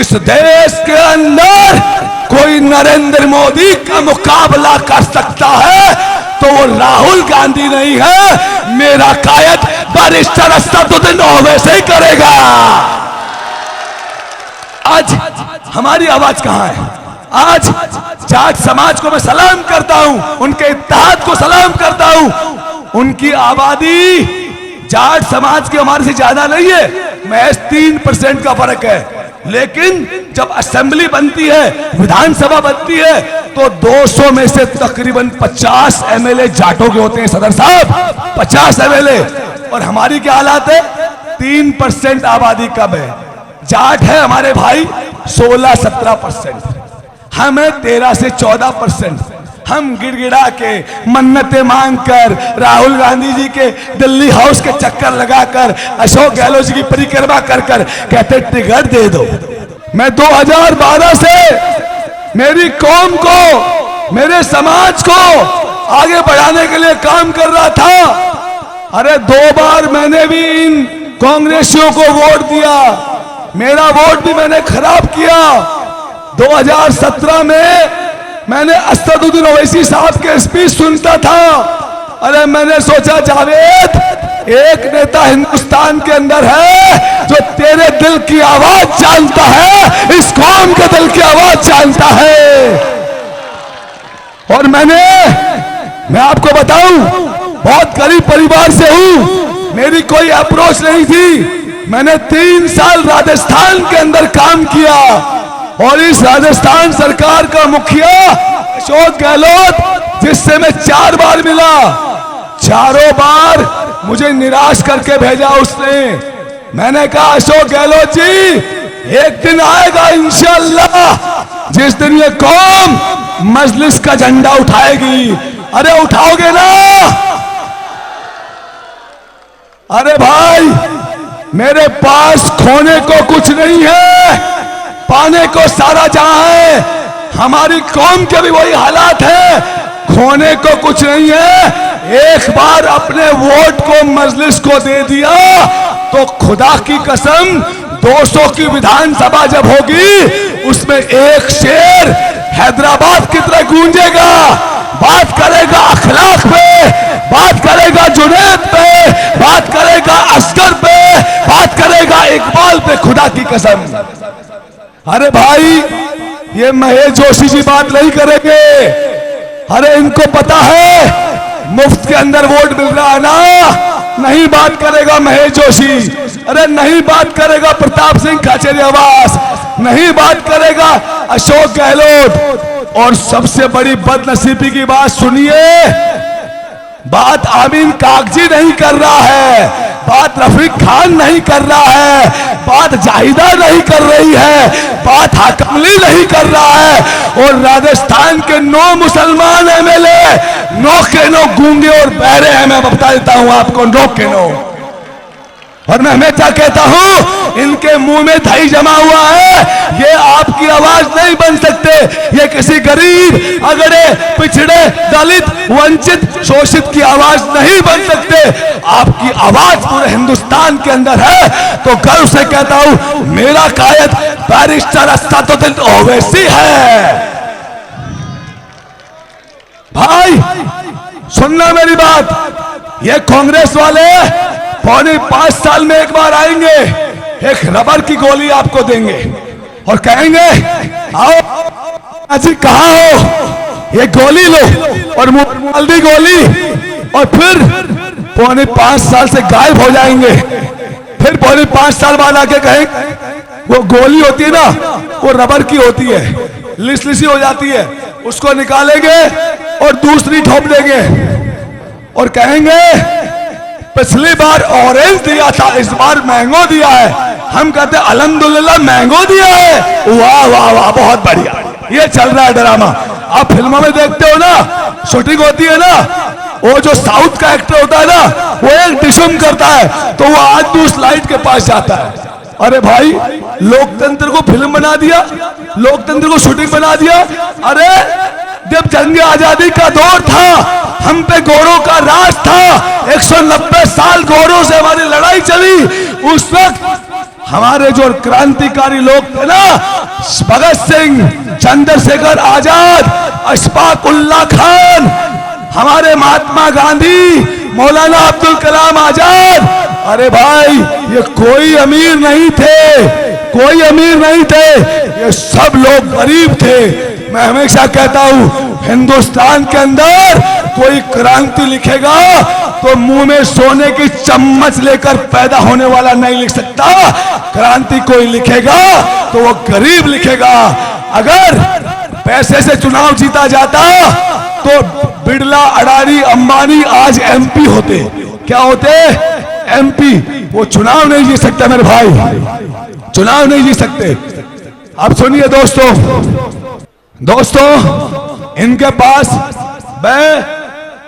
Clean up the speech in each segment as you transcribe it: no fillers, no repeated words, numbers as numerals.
इस देश के अंदर कोई नरेंद्र मोदी का मुकाबला कर सकता है तो वो राहुल गांधी नहीं है, मेरा कायद बैरिस्टर असदुद्दीन ओवैसी करेगा। आज हमारी आवाज कहां है? आज जाट समाज को मैं सलाम करता हूं, उनके इत्तेहाद को सलाम करता हूं। उनकी आबादी जाट समाज की हमारे से ज्यादा नहीं है, महज 3% का फर्क है। लेकिन जब असेंबली बनती है, विधानसभा बनती है, तो 200 में से तकरीबन 50 एमएलए जाटों के होते हैं। सदर साहब 50 एमएलए, और हमारी क्या हालात है? 3% आबादी कम है। जाट है हमारे भाई 16-17%, हम है 13 से 14%। हम गिड़गिड़ा के मन्नतें मांगकर राहुल गांधी जी के दिल्ली हाउस के चक्कर लगाकर अशोक गहलोत जी की परिक्रमा कर कहते टिकट दे दो। मैं 2012 से मेरी कौम को, मेरे समाज को आगे बढ़ाने के लिए काम कर रहा था। अरे 2 बार मैंने भी इन कांग्रेसियों को वोट दिया, मेरा वोट भी मैंने खराब किया। 2017 में मैंने असदुद्दीन ओवैसी साहब के स्पीच सुनता था। अरे मैंने सोचा जावेद, एक नेता हिंदुस्तान के अंदर है जो तेरे दिल की आवाज जानता है, इस कौम के दिल की आवाज जानता है। और मैं आपको बताऊं, बहुत गरीब परिवार से हूं, मेरी कोई अप्रोच नहीं थी। मैंने 3 साल राजस्थान के अंदर काम किया और इस राजस्थान सरकार का मुखिया अशोक गहलोत, जिससे मैं 4 बार मिला, चारों बार मुझे निराश करके भेजा उसने। मैंने कहा अशोक गहलोत जी, एक दिन आएगा इंशाअल्लाह जिस दिन ये कौम मजलिस का झंडा उठाएगी। अरे उठाओगे ना? अरे भाई, मेरे पास खोने को कुछ नहीं है, पाने को सारा जहां है। हमारी कौम के भी वही हालात है, खोने को कुछ नहीं है। एक बार अपने वोट को मजलिस को दे दिया तो खुदा की कसम 200 की विधानसभा जब होगी, उसमें एक शेर हैदराबाद की तरह गूंजेगा। बात करेगा अखलाक पे, बात करेगा जुनैद पे, बात करेगा असगर पे, बात करेगा इकबाल पे, खुदा की कसम। अरे भाई, ये महेश जोशी जी बात नहीं करेंगे। अरे इनको पता है मुफ्त के अंदर वोट मिल रहा है ना, नहीं बात करेगा महेश जोशी। अरे नहीं बात करेगा प्रताप सिंह खाचरियावास, नहीं बात करेगा अशोक गहलोत। और सबसे बड़ी बदनसीबी की बात सुनिए, बात आमीन कागजी नहीं कर रहा है, बात रफीक खान नहीं कर रहा है, बात जाहिदा नहीं कर रही है, बात हाकमली नहीं कर रहा है। और राजस्थान के 9 मुसलमान एमएलए 9 के 9 गूंगे और बहरे हैं। मैं बता देता हूं आपको, 9 के 9। और मैं हमेशा कहता हूं, इनके मुंह में दही जमा हुआ है, ये आपकी आवाज नहीं बन सकते। ये किसी गरीब, अगड़े, पिछड़े, दलित, वंचित, शोषित की आवाज नहीं बन सकते। आपकी आवाज पूरे हिंदुस्तान के अंदर है। तो गर्व से कहता हूं, मेरा कायद बैरिस्टर असदुद्दीन ओवैसी है। भाई सुनना मेरी बात, ये कांग्रेस वाले 4.5 साल में एक बार आएंगे, एक रबर की गोली आपको देंगे और कहेंगे आओ अजी कहां हो, ये गोली लो, और मुल्दी गोली, और फिर 4.5 साल से गायब हो जाएंगे। फिर 4.5 साल बाद आके कहेंगे वो गोली होती है ना, वो रबर की होती है, लिसी हो जाती है, उसको निकालेंगे और दूसरी ठोप देंगे और कहेंगे पिछली बार ऑरेंज दिया था, इस बार मैंगो दिया है। हम कहते हैं अल्हम्दुलिल्लाह मैंगो दिया है, वाह वाह वाह, बहुत बढ़िया। ये चल रहा है ड्रामा। आप फिल्मों में देखते हो ना, शूटिंग होती है ना, वो जो साउथ का एक्टर होता है ना, वो एक डिशम करता है तो वो आज उस लाइट के पास जाता है। अरे भाई, लोकतंत्र को फिल्म बना दिया, लोकतंत्र को शूटिंग बना दिया। अरे जब जंग आजादी का दौर था, हम पे गोरों का राज था, 190 साल गोरों से हमारी लड़ाई चली। उस वक्त हमारे जो क्रांतिकारी लोग थे ना, भगत सिंह, चंद्रशेखर आजाद, अशफाक उल्लाह खान, हमारे महात्मा गांधी, मौलाना अब्दुल कलाम आजाद, अरे भाई ये कोई अमीर नहीं थे, कोई अमीर नहीं थे, ये सब लोग गरीब थे। मैं हमेशा कहता हूं हिंदुस्तान के अंदर कोई क्रांति लिखेगा तो मुंह में सोने की चम्मच लेकर पैदा होने वाला नहीं लिख सकता। क्रांति कोई लिखेगा तो वो गरीब लिखेगा। अगर पैसे से चुनाव जीता जाता तो बिड़ला, अडानी, अंबानी आज एमपी होते। क्या होते? एमपी। वो चुनाव नहीं जीत सकते मेरे भाई, चुनाव नहीं जीत सकते। अब सुनिए दोस्तों, इनके पास, मैं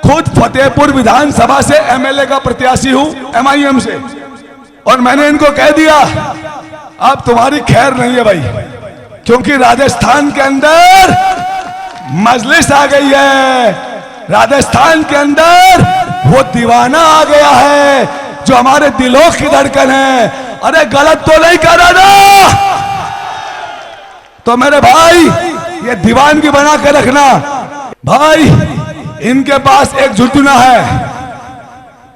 खुद फतेहपुर विधानसभा से एमएलए का प्रत्याशी हूं एमआईएम से, और मैंने इनको कह दिया अब तुम्हारी खैर नहीं है भाई, क्योंकि राजस्थान के अंदर मजलिस आ गई है, राजस्थान के अंदर वो दीवाना आ गया है जो हमारे दिलों की धड़कन है। अरे गलत तो नहीं कर रहा ना? तो मेरे भाई ये दीवानगी बना के रखना भाई। इनके पास एक झुंझुना है।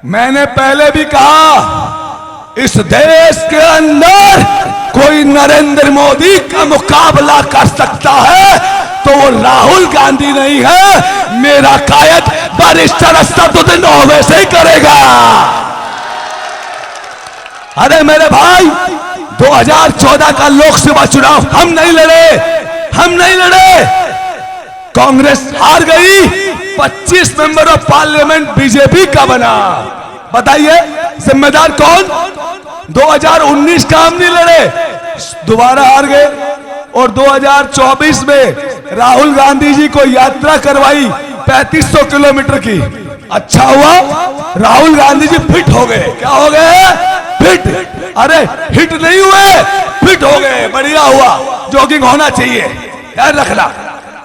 मैंने पहले भी कहा इस देश के अंदर कोई नरेंद्र मोदी का मुकाबला कर सकता है तो वो राहुल गांधी नहीं है, मेरा कायद बैरिस्टर असदुद्दीन ओवैसी ही करेगा। अरे मेरे भाई 2014 का लोकसभा चुनाव हम नहीं लड़े, कांग्रेस हार गई, 25 मेंबर ऑफ पार्लियामेंट बीजेपी का बना। बताइए जिम्मेदार कौन? 2019 का हम नहीं लड़े, दोबारा हार गए, और 2024 में राहुल गांधी जी को यात्रा करवाई 3500 किलोमीटर की। अच्छा हुआ राहुल गांधी जी फिट हो गए। क्या हो गए? फिट। अरे हिट नहीं हुए, फिट हो गए, बढ़िया हुआ। जॉगिंग होना चाहिए, याद रखना।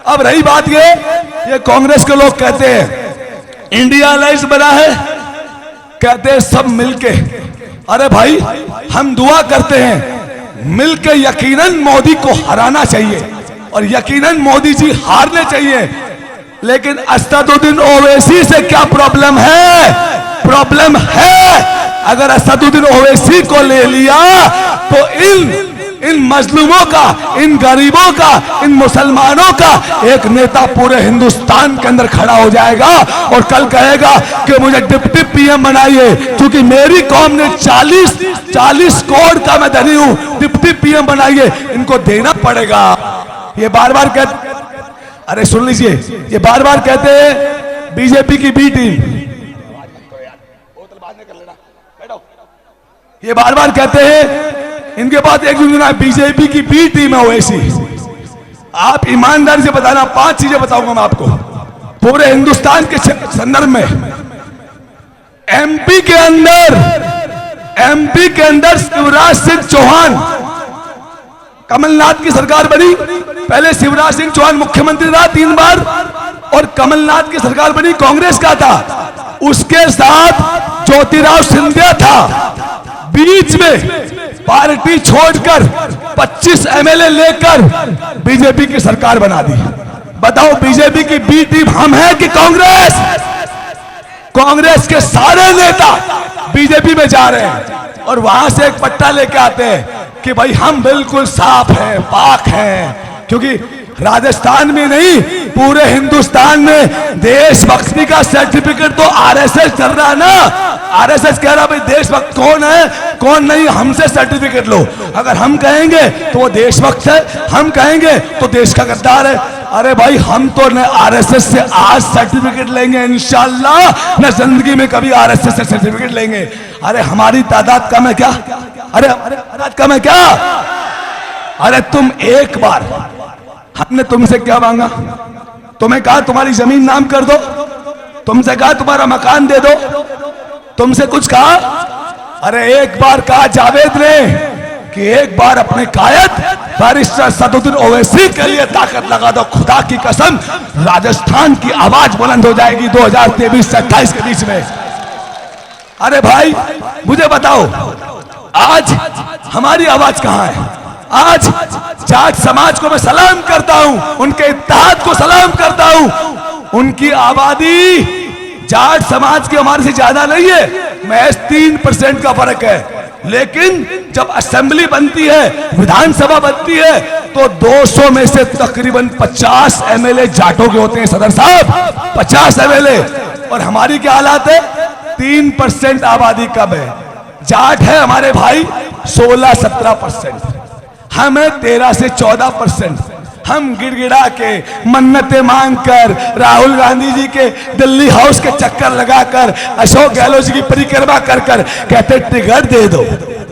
अब रही बात ये कांग्रेस के लोग कहते हैं इंडिया अलायंस बना है, कहते हैं सब मिलके। अरे भाई हम दुआ करते हैं मिलके यकीनन मोदी को हराना चाहिए और यकीनन मोदी जी हारने चाहिए, लेकिन असदुद्दीन ओवैसी से क्या प्रॉब्लम है? प्रॉब्लम है अगर असदुद्दीन ओवैसी को ले लिया तो इन मजलूमों का, इन गरीबों का, इन मुसलमानों का एक नेता पूरे हिंदुस्तान के अंदर खड़ा हो जाएगा और कल कहेगा कि मुझे डिप्टी पीएम बनाइए, क्योंकि मेरी कौम ने 40 करोड़ का मैं धनी हूं, डिप्टी पीएम बनाइए। इनको देना पड़ेगा। ये बार बार कहते, अरे सुन लीजिए, ये बार बार कहते हैं बीजेपी की बी टीम, ये बार बार कहते हैं इनके पास एक झुंझुना बीजेपी की बी टीम है ओवैसी। आप ईमानदारी से बताना, 5 चीजें बताऊंगा मैं आपको पूरे हिंदुस्तान के संदर्भ में। एमपी के अंदर शिवराज सिंह चौहान, कमलनाथ की सरकार बनी, पहले शिवराज सिंह चौहान मुख्यमंत्री रहा 3 बार और कमलनाथ की सरकार बनी, कांग्रेस का था, उसके साथ ज्योतिराव सिंधिया था। बीच में पार्टी छोड़कर 25 एमएलए लेकर बीजेपी की सरकार बना दी। बताओ बीजेपी की बी टीम हम है कि कांग्रेस? कांग्रेस के सारे नेता बीजेपी में जा रहे हैं और वहां से एक पट्टा लेके आते हैं कि भाई हम बिल्कुल साफ हैं, पाक हैं, क्योंकि राजस्थान में नहीं पूरे हिंदुस्तान में देशभक्ति का सर्टिफिकेट तो आरएसएस चल रहा है ना। आरएसएस कह रहा भाई देशभक्त कौन है कौन नहीं, हमसे सर्टिफिकेट लो। अगर हम कहेंगे तो वो देशभक्त है, हम कहेंगे तो देश का गद्दार है। अरे भाई हम तो न आरएसएस से आज सर्टिफिकेट लेंगे इंशाल्लाह, न जिंदगी में कभी आरएसएस से सर्टिफिकेट लेंगे। अरे हमारी तादाद कम है क्या? अरे तादाद कम है क्या? अरे तुम एक बार, हमने तुमसे क्या मांगा? तुम्हें कहा तुम्हारी जमीन नाम कर दो, तुमसे कहा तुम्हारा मकान दे दो, तुमसे कुछ कहा? अरे एक बार कहा जावेद ने कि एक बार अपने कायद बैरिस्टर असदुद्दीन ओवैसी के लिए ताकत लगा दो, खुदा की कसम राजस्थान की आवाज बुलंद हो जाएगी 2023 से 28 के बीच में। अरे भाई मुझे बताओ, आज हमारी आवाज कहां है? आज जाट समाज को मैं सलाम करता हूं, उनके इत्तेहाद को सलाम करता हूं। उनकी आबादी जाट समाज की हमारे से ज्यादा नहीं है, महज 3% का फर्क है। लेकिन जब असेंबली बनती है, विधानसभा बनती है, तो 200 में से तकरीबन 50 एमएलए जाटों के होते हैं। सदर साहब, 50 एमएलए। और हमारी क्या हालात है? 3% आबादी कम है। जाट है हमारे भाई 16-17%, हम है 13 से 14%। हम गिड़गिड़ा के, मन्नतें मांगकर, राहुल गांधी जी के दिल्ली हाउस के चक्कर लगाकर, अशोक गहलोत जी की परिक्रमा कर कर कहते टिकट दे दो।